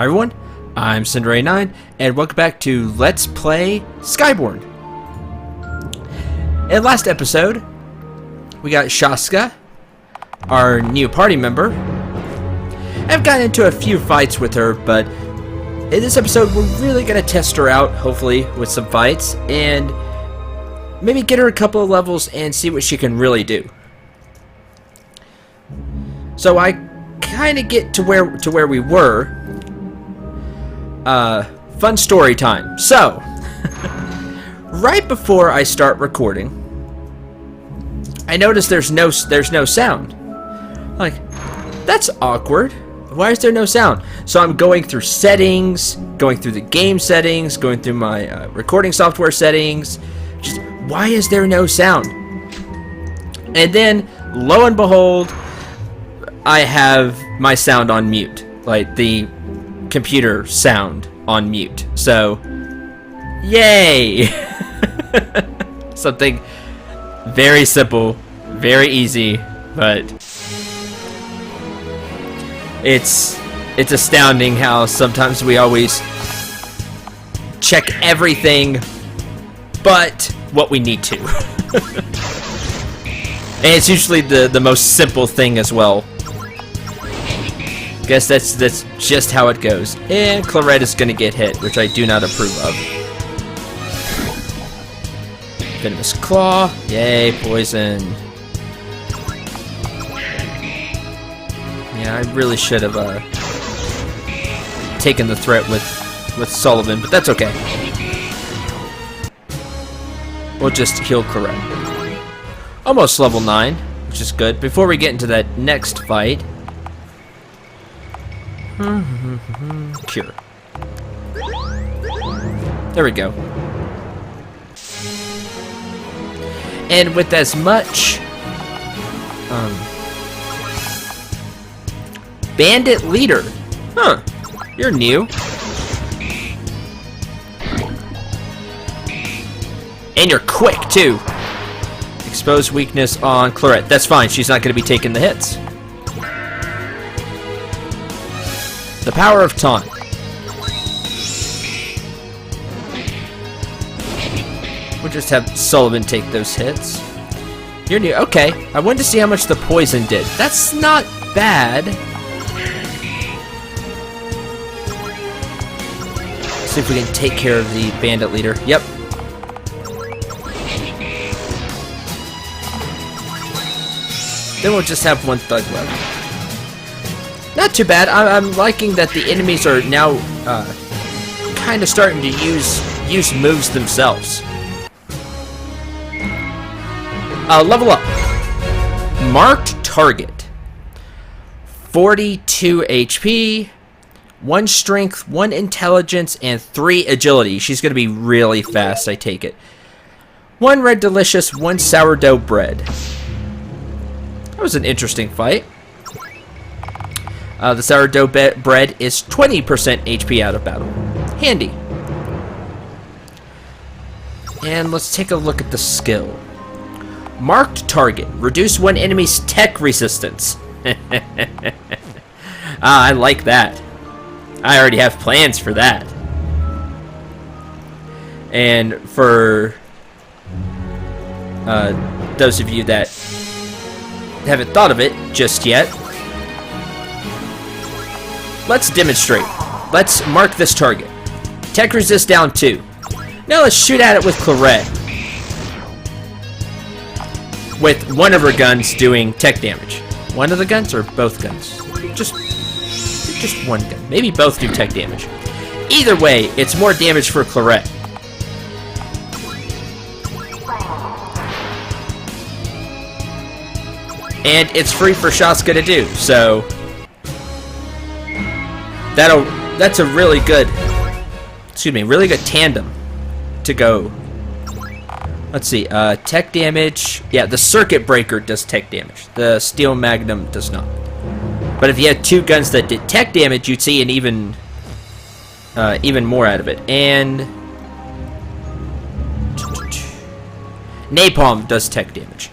Hi everyone, I'm Cinderay9, and welcome back to Let's Play Skyborn. In the last episode, we got Chaska, our new party member. I've gotten into a few fights with her, but in this episode we're really going to test her out, hopefully, with some fights, and maybe get her a couple of levels and see what she can really do. So I kind of get to where we were. Fun story time. So, right before I start recording, I notice there's no sound. Like, that's awkward. Why is there no sound? So I'm going through settings, going through the game settings, going through my recording software settings. Just, why is there no sound? And then, lo and behold, I have my sound on mute. Like, the computer sound on mute. So, yay! Something very simple, very easy, but it's astounding how sometimes we always check everything but what we need to. And it's usually the most simple thing as well. Guess that's just how it goes. And Claret is gonna get hit, which I do not approve of. Venomous Claw. Yay, poison. Yeah, I really should have taken the threat with Sullivan, but that's okay. We'll just heal Claret. Almost level 9, which is good. Before we get into that next fight, cure. There we go. And with as much Bandit Leader. Huh. You're new. And you're quick too. Expose weakness on Claret. That's fine, she's not gonna be taking the hits. The power of taunt. We'll just have Sullivan take those hits. You're new. Okay. I wanted to see how much the poison did. That's not bad. See if we can take care of the bandit leader. Yep. Then we'll just have one thug left. Not too bad. I'm liking that the enemies are now kind of starting to use moves themselves. Level up. Marked target. 42 HP, 1 strength, 1 intelligence, and 3 agility. She's going to be really fast, I take it. 1 red delicious, 1 sourdough bread. That was an interesting fight. The sourdough bread is 20% HP out of battle. Handy. And let's take a look at the skill. Marked target. Reduce one enemy's tech resistance. I like that. I already have plans for that. And for those of you that haven't thought of it just yet, let's demonstrate. Let's mark this target. Tech resist down 2. Now let's shoot at it with Claret. With one of her guns doing tech damage. One of the guns or both guns? Just one gun. Maybe both do tech damage. Either way, it's more damage for Claret. And it's free for Chaska to do, so that's a really good, really good tandem to go. Let's see, tech damage. Yeah, the circuit breaker does tech damage. The steel magnum does not. But if you had 2 guns that did tech damage, you'd see an even more out of it. And napalm does tech damage.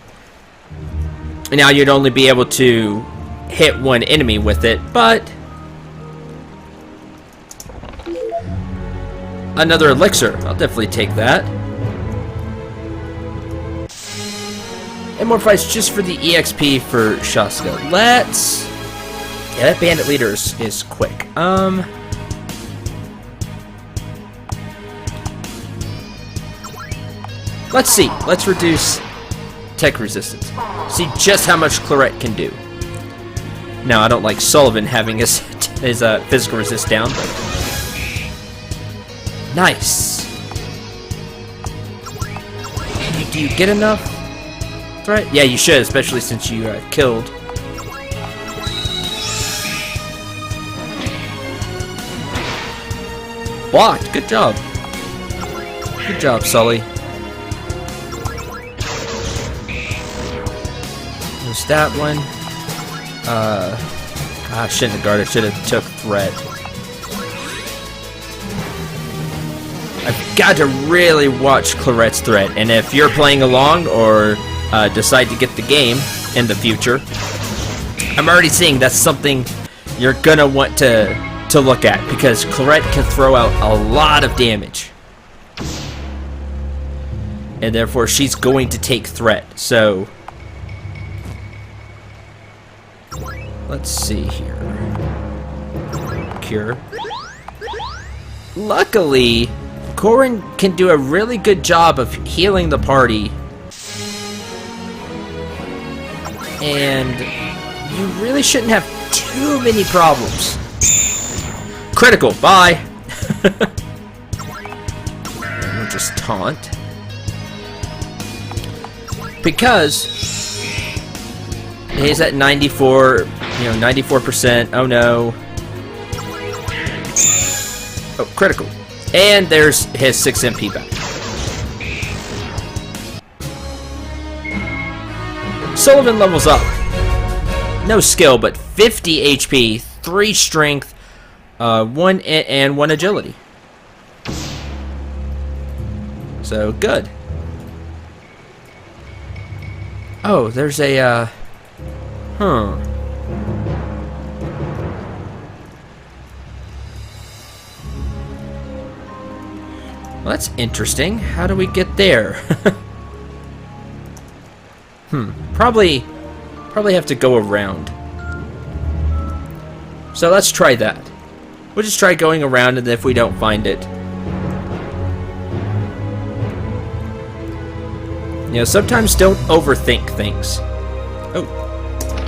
Now you'd only be able to hit one enemy with it, but another elixir. I'll definitely take that. And more fights just for the EXP for Chaska. Let's... Yeah, that bandit leader is quick. Let's see. Let's reduce tech resistance. See just how much Claret can do. Now, I don't like Sullivan having his physical resist down, but... Nice! Do you get enough threat? Yeah, you should, especially since you killed. Blocked! Good job. Good job, Sully. There's that one. I shouldn't have guarded. Should have took threat. I've got to really watch Claret's threat, and if you're playing along or decide to get the game in the future, I'm already seeing that's something you're gonna want to look at, because Claret can throw out a lot of damage, and therefore she's going to take threat. So let's see here. Cure. Luckily, Corin can do a really good job of healing the party, and you really shouldn't have too many problems. Critical, bye! We'll just taunt. Because he's at 94, 94%. Oh no. Oh, critical. And there's his 6 MP back. Sullivan levels up. No skill, but 50 HP, 3 strength, 1 and 1 agility. So, good. Oh, there's a, Well, that's interesting. How do we get there? Probably have to go around. So let's try that. We'll just try going around, and if we don't find it... sometimes don't overthink things. Oh.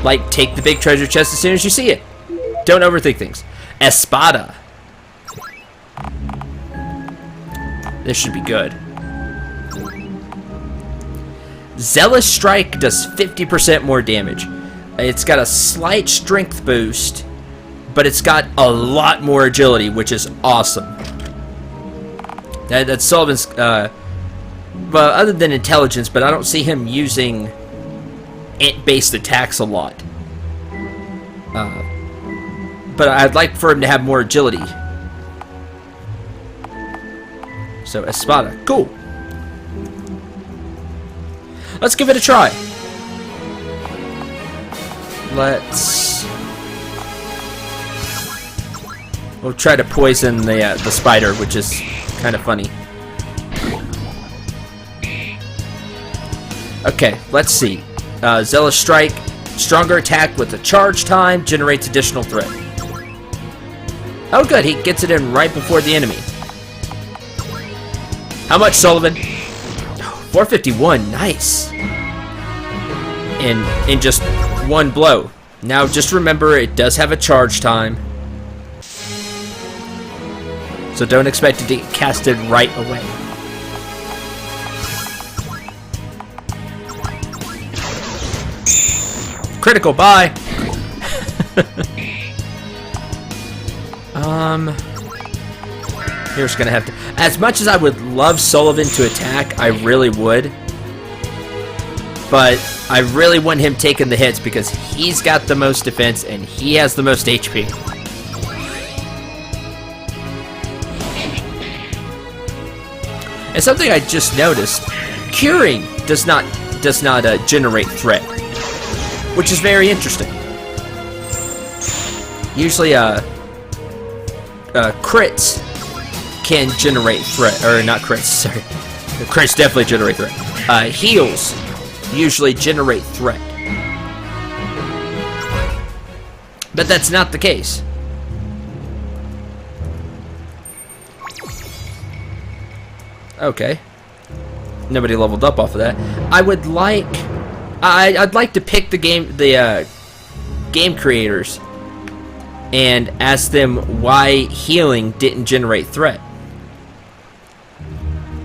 Like, take the big treasure chest as soon as you see it. Don't overthink things. Espada. This should be good. Zealous Strike does 50% more damage. It's got a slight strength boost, but it's got a lot more agility, which is awesome. That's Sullivan's, well, other than intelligence, but I don't see him using ant-based attacks a lot. But I'd like for him to have more agility. So, Espada. Cool. Let's give it a try. We'll try to poison the spider, which is kind of funny. Okay, let's see. Zealous Strike. Stronger attack with a charge time. Generates additional threat. Oh, good. He gets it in right before the enemy. How much, Sullivan? 451. Nice. In just one blow. Now, just remember, it does have a charge time. So don't expect it to get casted right away. Critical, bye! Here's gonna have to... As much as I would love Sullivan to attack, I really would. But I really want him taking the hits because he's got the most defense and he has the most HP. And something I just noticed, curing does not generate threat, which is very interesting. Usually, crits can generate threat, or not crits, sorry. Crits definitely generate threat. Heals usually generate threat. But that's not the case. Okay. Nobody leveled up off of that. I'd like to pick the game creators and ask them why healing didn't generate threat.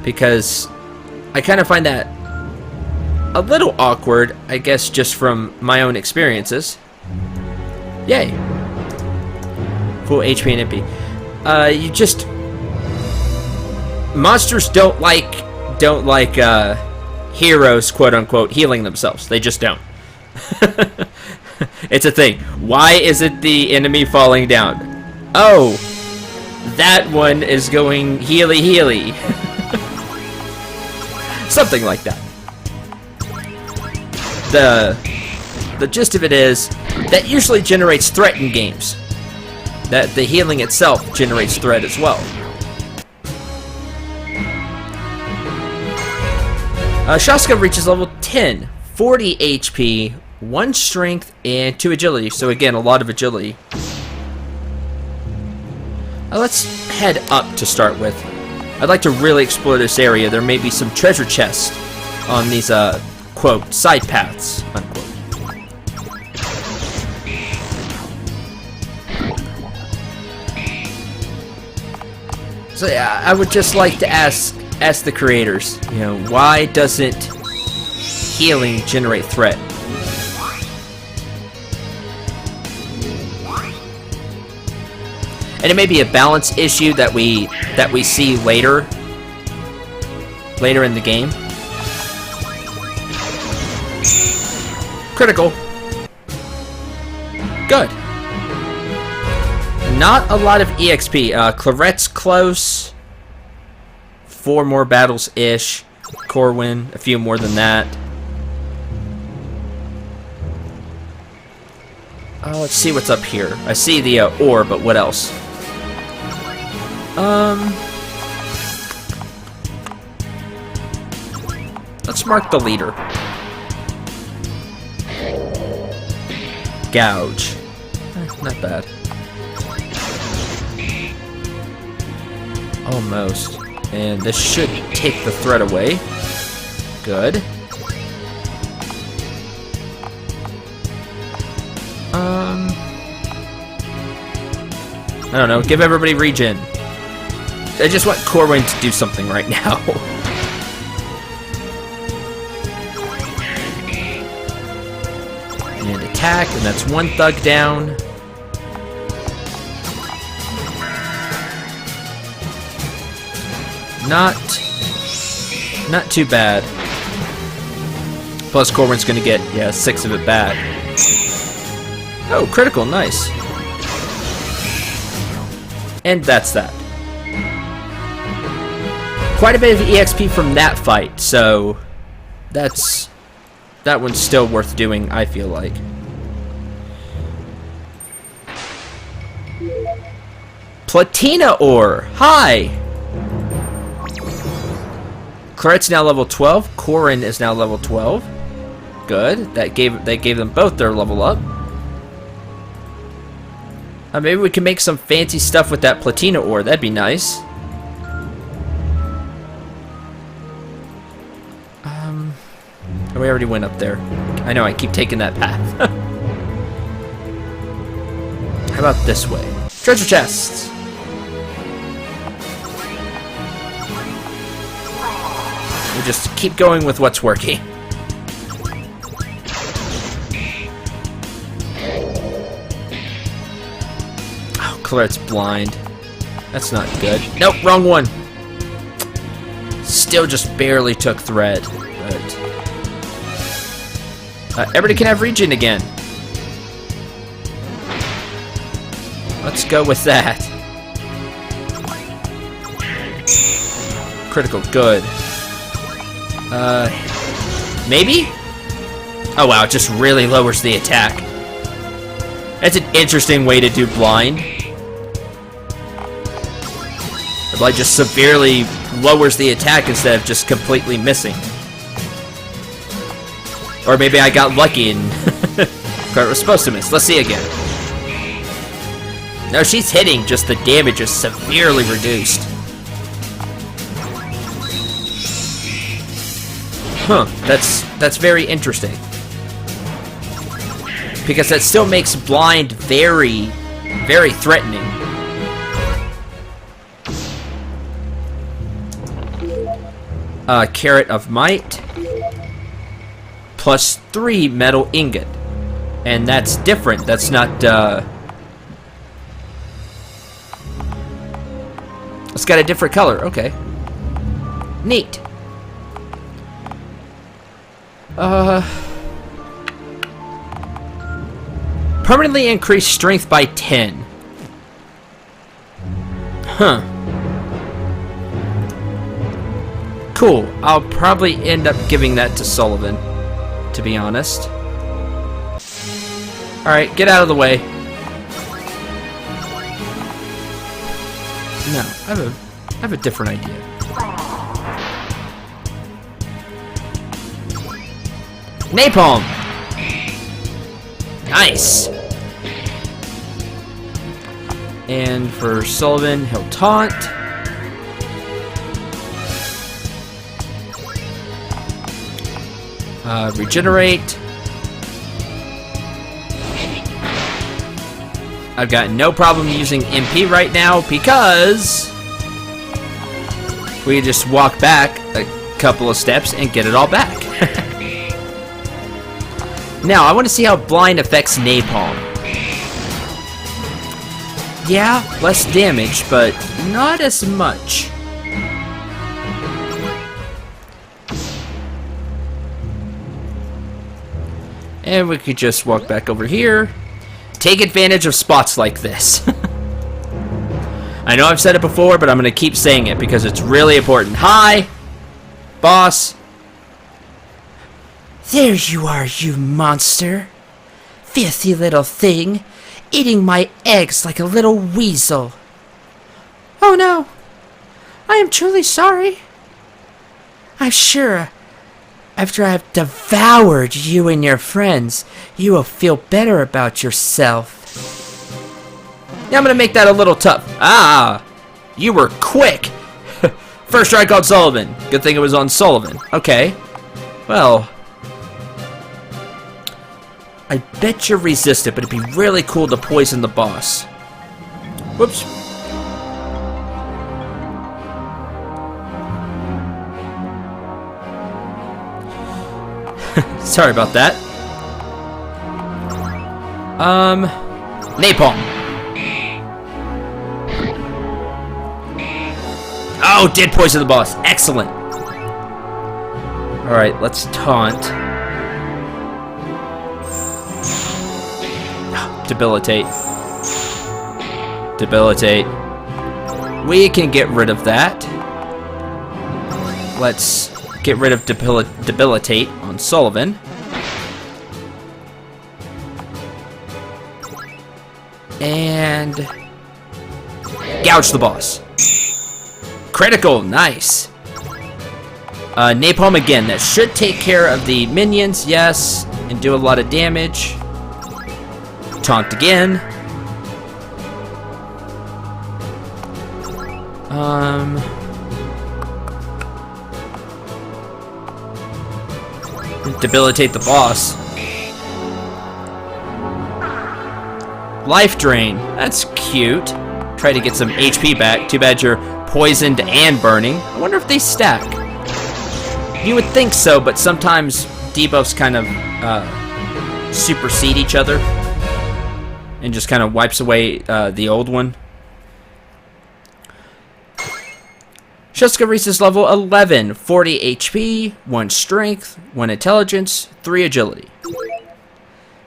Because I kind of find that a little awkward, I guess, just from my own experiences. Yay. Full HP and MP. Monsters don't like heroes, quote unquote, healing themselves. They just don't. It's a thing. Why isn't the enemy falling down? Oh, that one is going healy. Something like that. The gist of it is that usually generates threat in games. That the healing itself generates threat as well. Chaska reaches level 10, 40 HP, 1 strength, and 2 agility. So again, a lot of agility. Let's head up to start with. I'd like to really explore this area. There may be some treasure chests on these, quote, side paths, unquote. So yeah, I would just like to ask the creators, you know, why doesn't healing generate threat? And it may be a balance issue that we see later in the game. Critical. Good. Not a lot of EXP. Claret's close. 4 more battles-ish. Corwin, a few more than that. Let's see what's up here. I see the ore, but what else? Let's mark the leader. Gouge. Not bad. Almost. And this should take the threat away. Good. I don't know. Give everybody regen. I just want Corwin to do something right now. And attack, and that's 1 thug down. Not too bad. Plus Corwin's gonna get, 6 of it back. Oh, critical, nice. And that's that. Quite a bit of EXP from that fight, so that one's still worth doing, I feel like. Platina ore. Hi. Claret's now level 12. Corin is now level 12. Good. They gave them both their level up. Maybe we can make some fancy stuff with that platina ore. That'd be nice. We already went up there. I know, I keep taking that path. How about this way? Treasure chests! We just keep going with what's working. Oh, Claret's blind. That's not good. Nope, wrong one. Still just barely took thread, but... everybody can have regen again. Let's go with that. Critical, good. Maybe? Oh wow, it just really lowers the attack. That's an interesting way to do blind. The blight just severely lowers the attack instead of just completely missing. Or maybe I got lucky and Kurt was supposed to miss. Let's see again. No, she's hitting, just the damage is severely reduced. Huh, that's very interesting. Because that still makes blind very, very threatening. Carrot of Might. Plus 3 metal ingot. And that's different. That's not, it's got a different color. Okay. Neat. Permanently increase strength by 10. Huh. Cool. I'll probably end up giving that to Sullivan, to be honest. Alright, get out of the way. No, I have a different idea. Napalm! Nice! And for Sullivan, he'll taunt. Regenerate. I've got no problem using MP right now because we just walk back a couple of steps and get it all back. Now, I want to see how blind affects napalm. Yeah, less damage, but not as much. And we could just walk back over here. Take advantage of spots like this. I know I've said it before, but I'm going to keep saying it because it's really important. Hi, boss. There you are, you monster. Filthy little thing, eating my eggs like a little weasel. Oh no, I am truly sorry. I'm sure after I've devoured you and your friends, you will feel better about yourself. Yeah, I'm gonna make that a little tough. Ah, you were quick. First strike on Sullivan. Good thing it was on Sullivan. Okay, well, I bet you resist it, but it'd be really cool to poison the boss. Whoops. Sorry about that. Napalm. Oh, did poison the boss. Excellent. Alright, let's taunt. Debilitate. Debilitate. We can get rid of that. Let's get rid of debilitate on Sullivan. And gouge the boss. Critical, nice. Napalm again. That should take care of the minions, yes, and do a lot of damage. Taunt again. Debilitate the boss. Life drain. That's cute. Try to get some HP back. Too bad you're poisoned and burning. I wonder if they stack. You would think so, but sometimes debuffs kind of supersede each other and just kind of wipes away the old one. Chaska reaches level 11, 40 HP, 1 strength, 1 intelligence, 3 agility.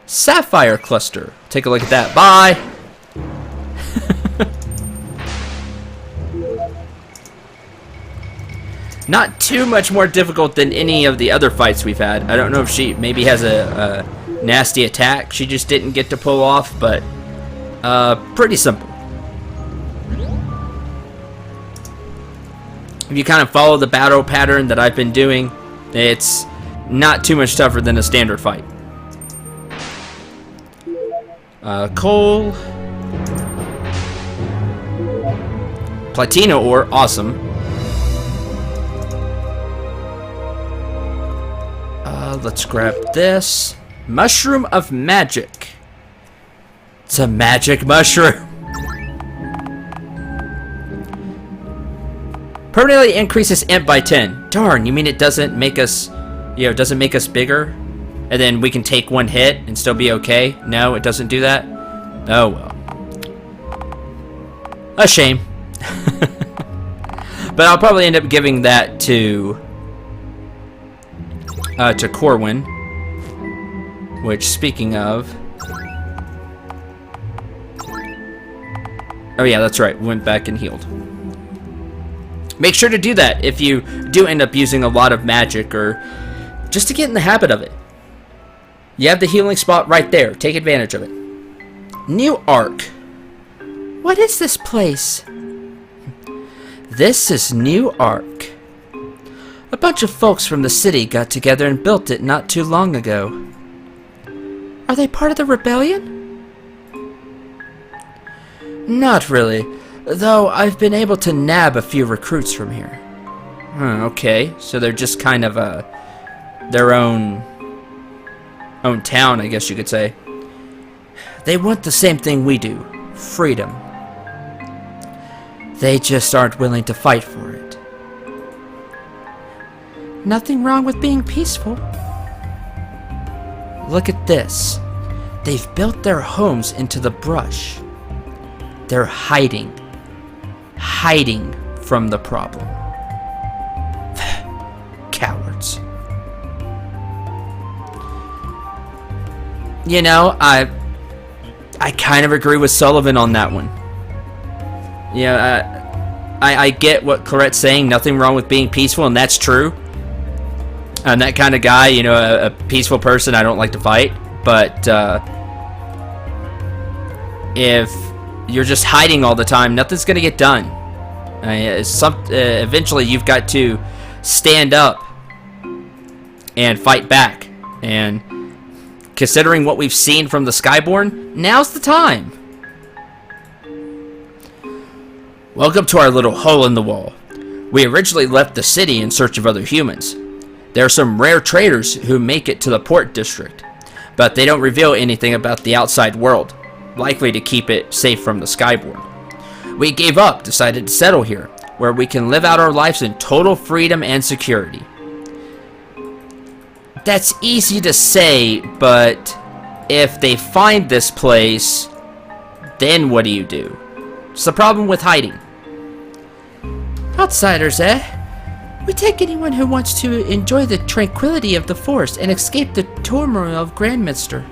Sapphire cluster. Take a look at that. Bye! Not too much more difficult than any of the other fights we've had. I don't know if she maybe has a nasty attack she just didn't get to pull off, but pretty simple. If you kind of follow the battle pattern that I've been doing, it's not too much tougher than a standard fight. Coal. Platina ore, awesome. Let's grab this. Mushroom of Magic. It's a magic mushroom. Permanently increases imp by 10. Darn, you mean it doesn't make us, doesn't make us bigger? And then we can take one hit and still be okay? No, it doesn't do that? Oh, well. A shame. But I'll probably end up giving that to Corwin. Which, speaking of... Oh yeah, that's right. Went back and healed. Make sure to do that if you do end up using a lot of magic, or just to get in the habit of it. You have the healing spot right there. Take advantage of it. New Ark. What is this place? This is New Ark. A bunch of folks from the city got together and built it not too long ago. Are they part of the rebellion? Not really, though I've been able to nab a few recruits from here. Okay, so they're just kind of their own town, I guess you could say. They want the same thing we do, freedom. They just aren't willing to fight for it. Nothing wrong with being peaceful. Look at this. They've built their homes into the brush. They're hiding from the problem. Cowards. You know, I kind of agree with Sullivan on that one. Yeah, I get what Clarette's saying. Nothing wrong with being peaceful, and that's true. I'm that kind of guy, a peaceful person. I don't like to fight, but if you're just hiding all the time, nothing's gonna get done. Eventually, you've got to stand up and fight back. And considering what we've seen from the Skyborn, now's the time. Welcome to our little hole in the wall. We originally left the city in search of other humans. There are some rare traders who make it to the port district, but they don't reveal anything about the outside world, likely to keep it safe from the Skyborn. We gave up, decided to settle here, where we can live out our lives in total freedom and security. That's easy to say, but if they find this place, then what do you do? It's the problem with hiding. Outsiders, eh? We take anyone who wants to enjoy the tranquility of the forest and escape the turmoil of Grandminster.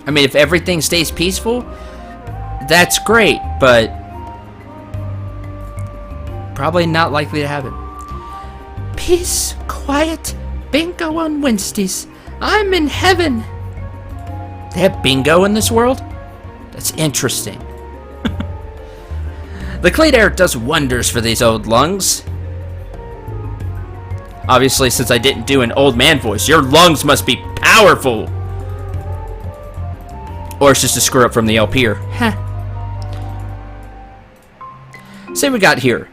I mean, if everything stays peaceful, that's great, but probably not likely to happen. Peace, quiet, bingo on Wednesdays. I'm in heaven. They have bingo in this world? That's interesting. The clean air does wonders for these old lungs. Obviously, since I didn't do an old man voice, your lungs must be powerful. Or it's just a screw up from the LP. Huh. See what we got here.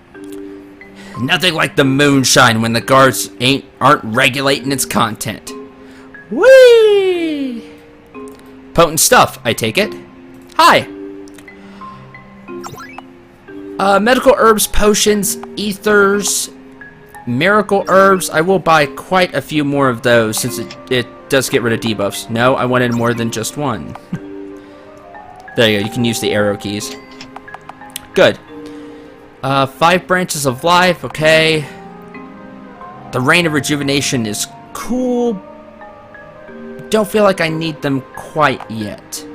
Nothing like the moonshine when the guards aren't regulating its content. Whee! Potent stuff, I take it. Hi. Medical herbs, potions, ethers, miracle herbs. I will buy quite a few more of those since it does get rid of debuffs. No, I wanted more than just one. There you go. You can use the arrow keys. Good. 5 branches of life. Okay. The Rain of Rejuvenation is cool. Don't feel like I need them quite yet.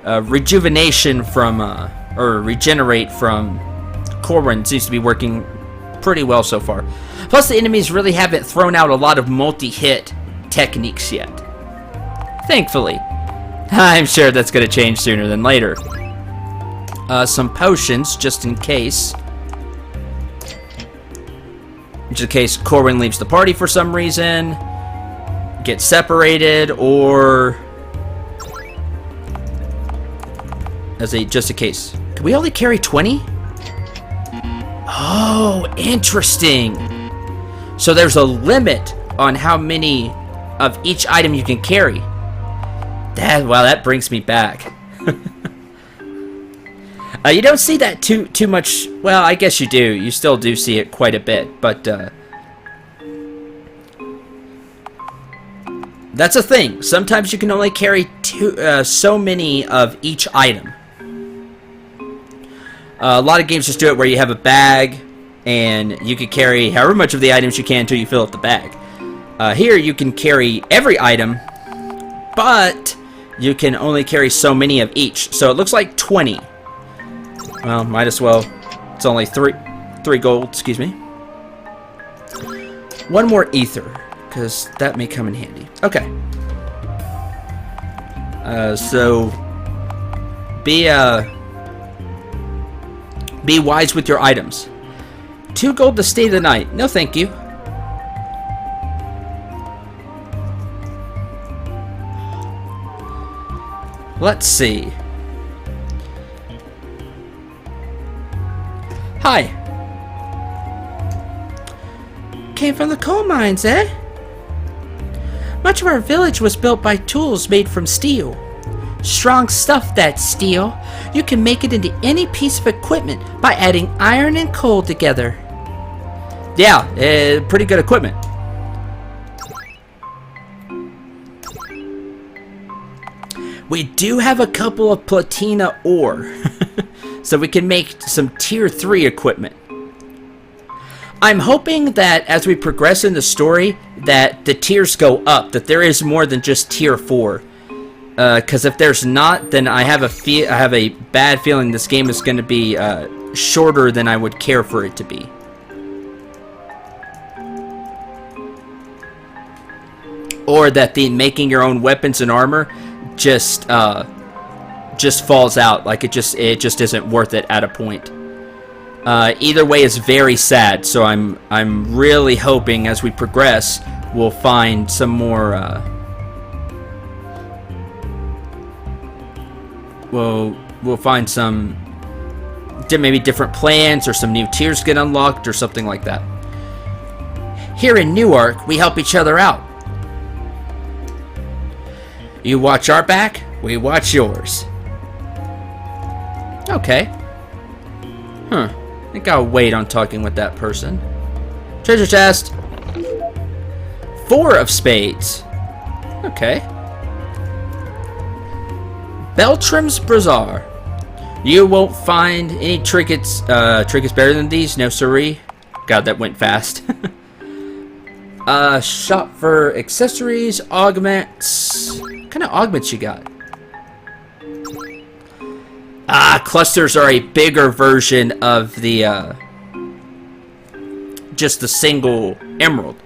Rejuvenation from, or regenerate from Corwin seems to be working pretty well so far. Plus, the enemies really haven't thrown out a lot of multi-hit techniques yet. Thankfully. I'm sure that's going to change sooner than later. Some potions, just in case. Just in case Corwin leaves the party for some reason, gets separated, or just a case. Can we only carry 20? Oh, interesting. So there's a limit on how many of each item you can carry. Wow, that brings me back. You don't see that too much. Well, I guess you do. You still do see it quite a bit, but that's a thing. Sometimes you can only carry so many of each item. A lot of games just do it where you have a bag and you can carry however much of the items you can until you fill up the bag. Here you can carry every item, but you can only carry so many of each. So it looks like 20. Well, might as well. It's only three gold, excuse me. One more ether, because that may come in handy. Okay. So be wise with your items. 2 gold to stay the night. No, thank you. Let's see. Hi. Came from the coal mines, eh? Much of our village was built by tools made from steel. Strong stuff, that steel. You can make it into any piece of equipment by adding iron and coal together. Yeah, pretty good equipment. We do have a couple of platina ore, so we can make some tier 3 equipment. I'm hoping that as we progress in the story, that the tiers go up, that there is more than just tier 4. Because if there's not, then I have a bad feeling this game is going to be shorter than I would care for it to be. Or that the making your own weapons and armor just falls out, like it just isn't worth it at a point. Either way is very sad, so I'm really hoping as we progress we'll find some more we'll find some maybe different plans, or some new tiers get unlocked or something like that. Here in Newark, we help each other out. You watch our back, we watch yours. Okay. Huh. I think I'll wait on talking with that person. Treasure chest. 4 of spades. Okay. Beltram's Bazaar. You won't find any trinkets better than these. No siree. God, that went fast. Shop for accessories, augments. What kind of augments you got? Clusters are a bigger version of the just the single emerald.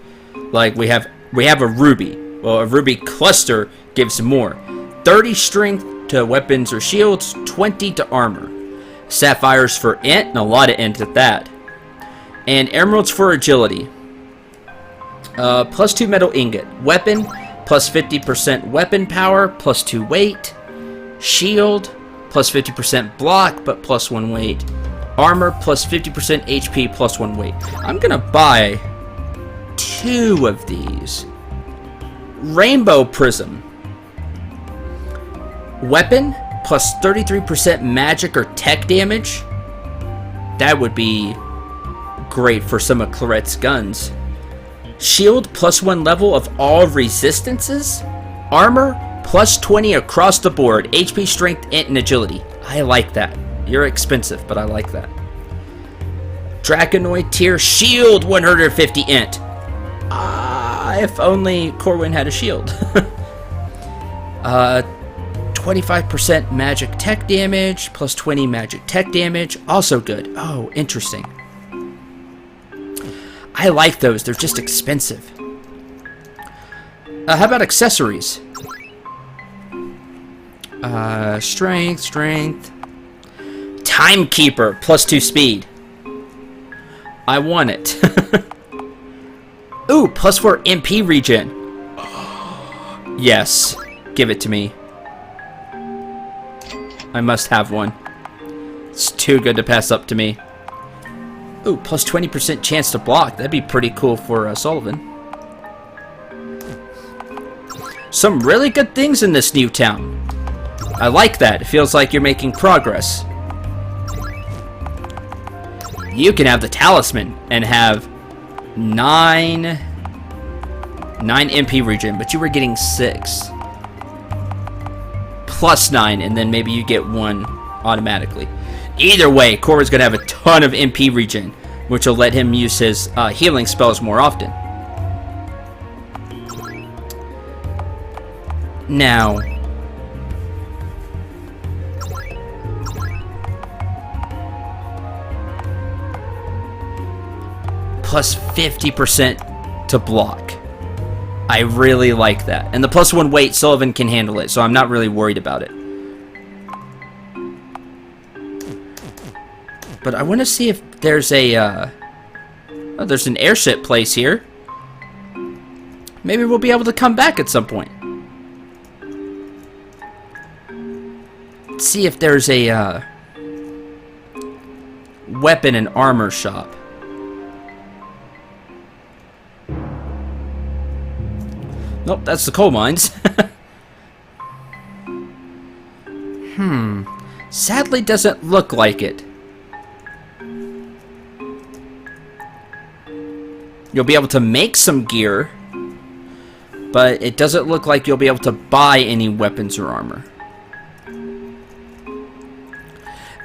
Like we have a ruby. Well, a ruby cluster gives more. 30 strength to weapons or shields, 20 to armor. Sapphires for int, and a lot of int at that. And emeralds for agility. Plus 2 metal ingot. Weapon, plus 50% weapon power, plus 2 weight. Shield, plus 50% block, but plus 1 weight. Armor, plus 50% HP, plus 1 weight. I'm gonna buy 2 of these. Rainbow Prism. Weapon, plus 33% magic or tech damage. That would be great for some of Clarette's guns. Shield, plus 1 level of all resistances. Armor, plus 20 across the board. HP, strength, int, and agility. I like that. You're expensive, but I like that. Draconoid tier shield, 150 int. If only Corwin had a shield. 25% magic tech damage, plus 20 magic tech damage. Also good. Oh, interesting. I like those. They're just expensive. How about accessories? Strength. Timekeeper, plus 2 speed. I want it. Ooh, +4 MP regen. Yes, give it to me. I must have one. It's too good to pass up to me. Ooh, plus 20% chance to block. That'd be pretty cool for Sullivan. Some really good things in this new town. I like that. It feels like you're making progress. You can have the talisman and have 9 MP regen, but you were getting 6. Plus 9, and then maybe you get 1 automatically. Either way, Korra's going to have a ton of MP regen, which will let him use his healing spells more often. Now, plus 50% to block. I really like that. And the +1 weight, Sullivan can handle it, so I'm not really worried about it. But I want to see if there's a, oh, there's an airship place here. Maybe we'll be able to come back at some point. Let's see if there's a, weapon and armor shop. Nope, that's the coal mines. Sadly doesn't look like it. You'll be able to make some gear, but it doesn't look like you'll be able to buy any weapons or armor.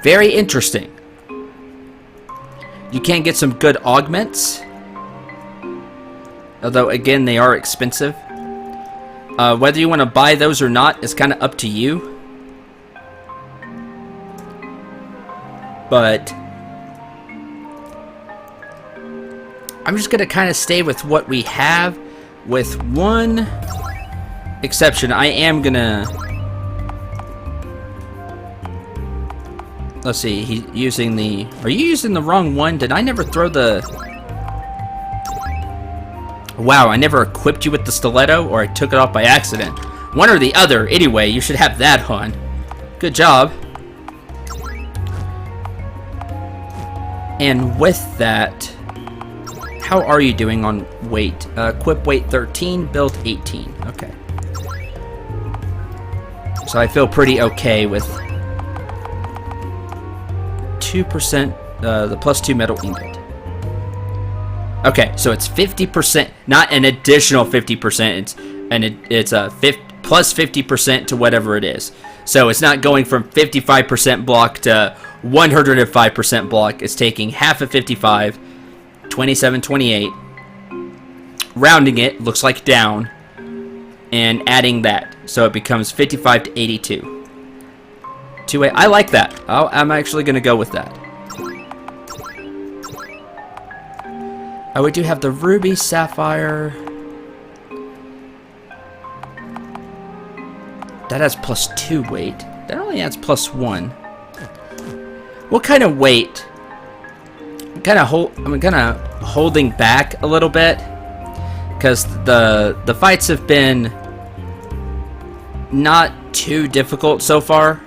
Very interesting. You can get some good augments, although again they are expensive. Whether you want to buy those or not is kind of up to you. But I'm just going to kind of stay with what we have, with one exception. I am going to... Let's see, he's using the... Are you using the wrong one? Did I never throw the... Wow, I never equipped you with the stiletto, or I took it off by accident. One or the other. Anyway, you should have that on. Good job. And with that, how are you doing on weight? Equip weight 13, build 18. Okay. So I feel pretty okay with 2%, the +2 metal ingot. Okay, so it's 50%, not an additional 50%. It's a plus 50% to whatever it is. So it's not going from 55% block to 105% block. It's taking half of 55, 27, 28, rounding it, looks like down, and adding that. So it becomes 55 to 82. I like that. I'm actually going to go with that. Oh, we do have the ruby, sapphire. That has +2 weight. That only adds +1. What kind of weight? I'm kind of holding back a little bit because the fights have been not too difficult so far.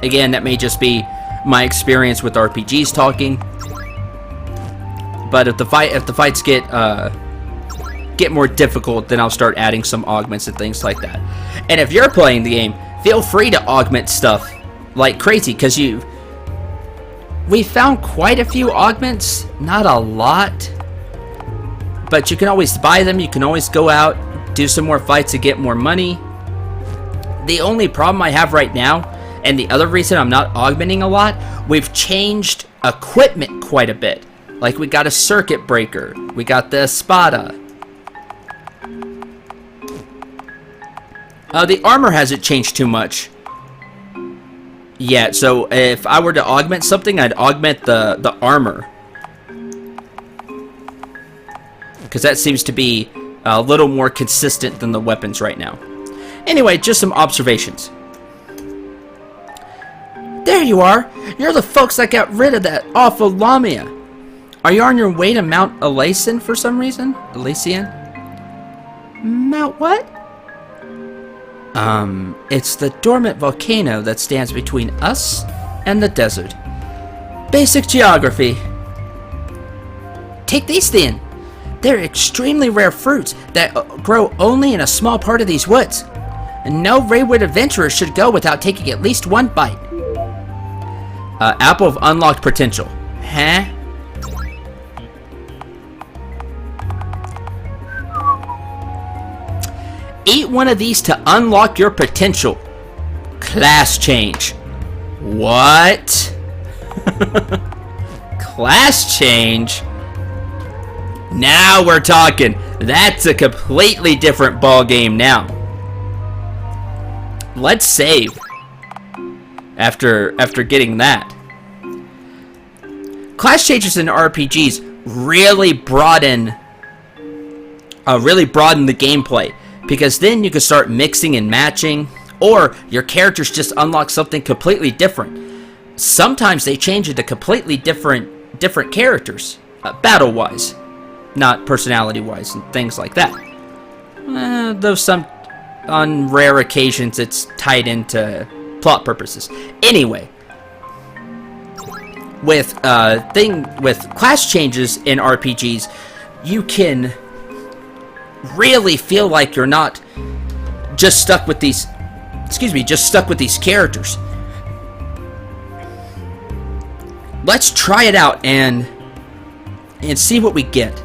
Again, that may just be my experience with RPGs talking. But if the fights get more difficult, then I'll start adding some augments and things like that. And if you're playing the game, feel free to augment stuff like crazy, because we found quite a few augments, not a lot, but you can always buy them. You can always go out, do some more fights to get more money. The only problem I have right now, and the other reason I'm not augmenting a lot, we've changed equipment quite a bit. Like, we got a circuit breaker. We got the espada. The armor hasn't changed too much yet. So, if I were to augment something, I'd augment the armor. Because that seems to be a little more consistent than the weapons right now. Anyway, just some observations. There you are. You're the folks that got rid of that awful Lamia. Are you on your way to Mount Elysian for some reason? Elysian? Mount what? It's the dormant volcano that stands between us and the desert. Basic geography. Take these then. They're extremely rare fruits that grow only in a small part of these woods. And no wayward adventurer should go without taking at least one bite. Apple of unlocked potential. Huh? Eat one of these to unlock your potential. Class change. What? Class change? Now we're talking. That's a completely different ball game now. Let's save. After getting that. Class changes in RPGs really broaden the gameplay, because then you can start mixing and matching, or your characters just unlock something completely different. Sometimes they change into completely different characters, battle-wise, not personality-wise, and things like that. Though on rare occasions it's tied into plot purposes. Anyway, with class changes in RPGs, you can really feel like you're not just stuck with these characters. Let's try it out and see what we get.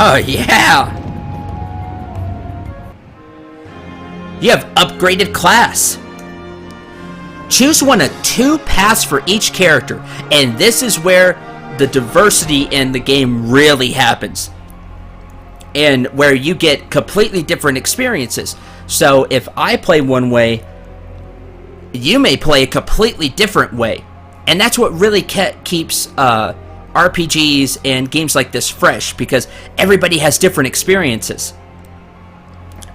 Oh yeah! You have upgraded class. Choose one of 2 paths for each character, and this is where the diversity in the game really happens, and where you get completely different experiences. So if I play one way, you may play a completely different way, and that's what really keeps RPGs and games like this fresh, because everybody has different experiences,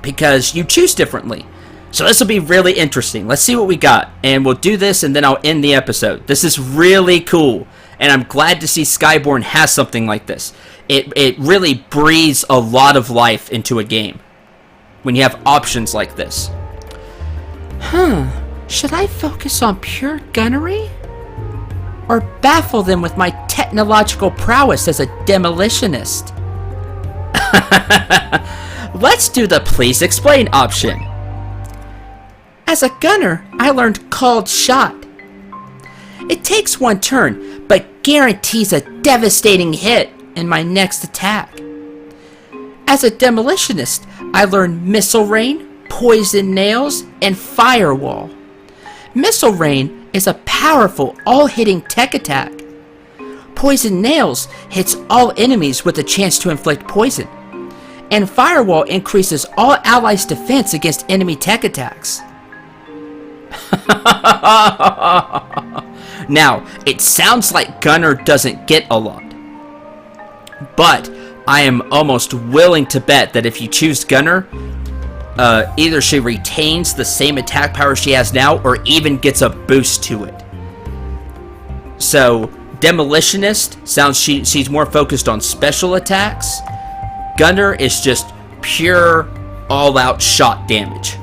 because you choose differently. So this will be really interesting. Let's see what we got, and we'll do this and then I'll end the episode. This is really cool, and I'm glad to see Skyborn has something like this. It really breathes a lot of life into a game when you have options like this. Should I focus on pure gunnery? Or baffle them with my technological prowess as a demolitionist? Let's do the please explain option. As a gunner, I learned called shot. It takes one turn, but guarantees a devastating hit in my next attack. As a demolitionist, I learned missile rain, poison nails, and firewall. Missile rain is a powerful, all-hitting tech attack. Poison nails hits all enemies with a chance to inflict poison. And firewall increases all allies' defense against enemy tech attacks. Now, it sounds like Gunner doesn't get a lot, but I am almost willing to bet that if you choose Gunner, either she retains the same attack power she has now, or even gets a boost to it. So, Demolitionist sounds she's more focused on special attacks. Gunner is just pure, all-out shot damage.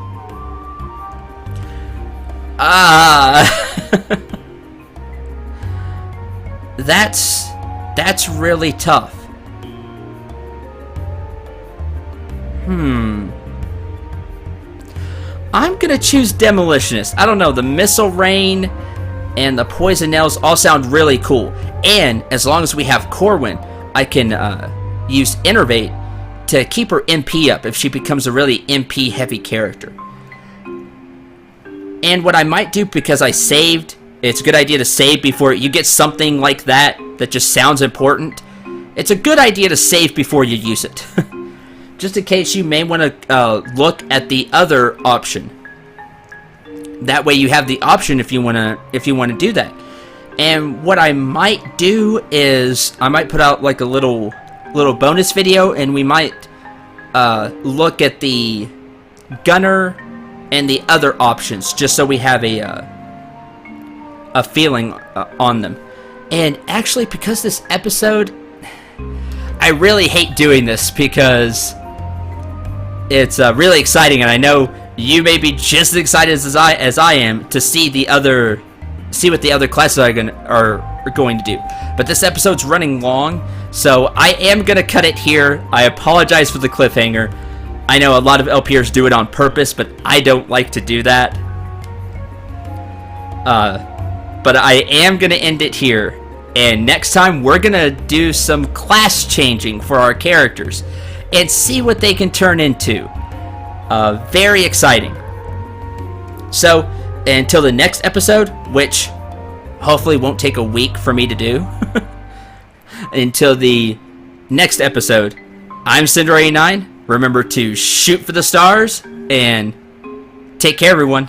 That's really tough. I'm gonna choose Demolitionist. I don't know, the Missile Rain and the Poison Nails all sound really cool. And as long as we have Corwin, I can use Innervate to keep her MP up if she becomes a really MP heavy character. And what I might do, because I saved, it's a good idea to save before you get something like that just sounds important. It's a good idea to save before you use it. Just in case you may want to look at the other option. That way you have the option if you want to do that. And what I might do is I might put out like a little bonus video, and we might look at the gunner and the other options, just so we have a feeling on them. And actually, because this episode, I really hate doing this because it's really exciting, and I know you may be just as excited as I am to see what the other classes are going to do. But this episode's running long, so I am gonna cut it here. I apologize for the cliffhanger. I know a lot of LPers do it on purpose, but I don't like to do that. But I am gonna end it here, and next time we're gonna do some class changing for our characters and see what they can turn into. Very exciting. So, until the next episode, which hopefully won't take a week for me to do, until the next episode, I'm Cinder89. Remember to shoot for the stars, and take care, everyone.